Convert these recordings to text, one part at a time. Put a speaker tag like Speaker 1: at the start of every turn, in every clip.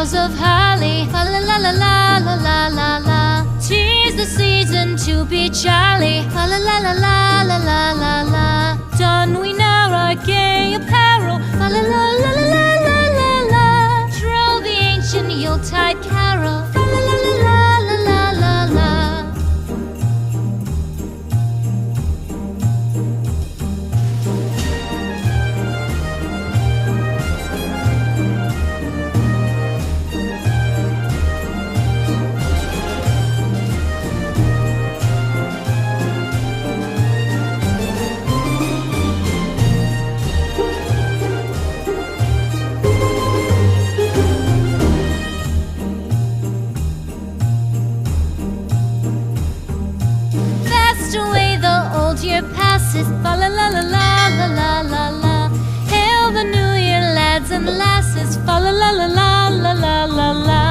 Speaker 1: boughs of holly. Fa la la la la la la la la. 'Tis the season to be jolly. Fa la la la la la la la la. Don we now our gay apparel. Fa la la la la la la la la. Troll the ancient Yuletide carol. Fa la la la la la la la la. Away the old year passes. Fa la la la la la la la la. Hail the new year, lads and lasses. Fa la la la la la la la la.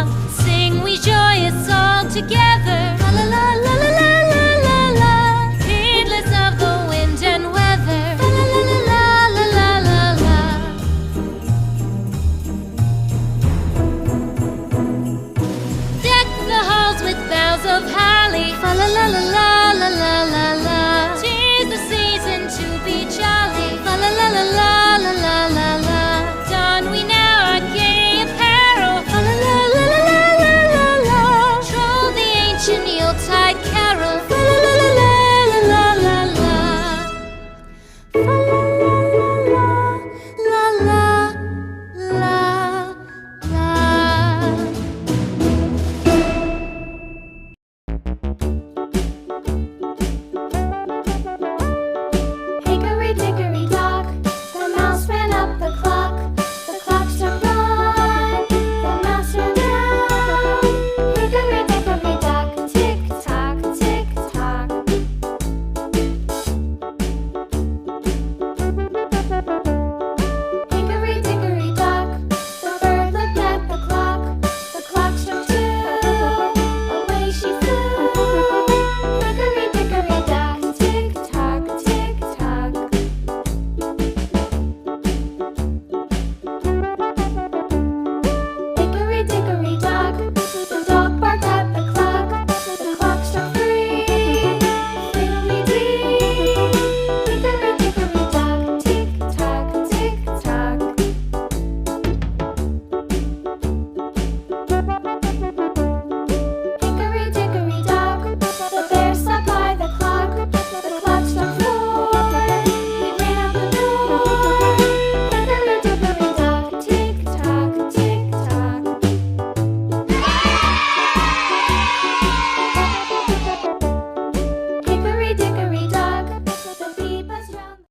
Speaker 1: Sing we joyous all together. Fa la la la la la la la la. Heedless of the wind and weather. Fa la la la la la la la la. Deck the halls with boughs of holly. Fa la la la la la la la la. 'Tis the season to be jolly. Fa la la la la la la la la. Don we now our gay apparel. Fa la la la la la la la la. Troll the ancient Yuletide carol. Fa la la la la la la la la. Fa la la la la la la la.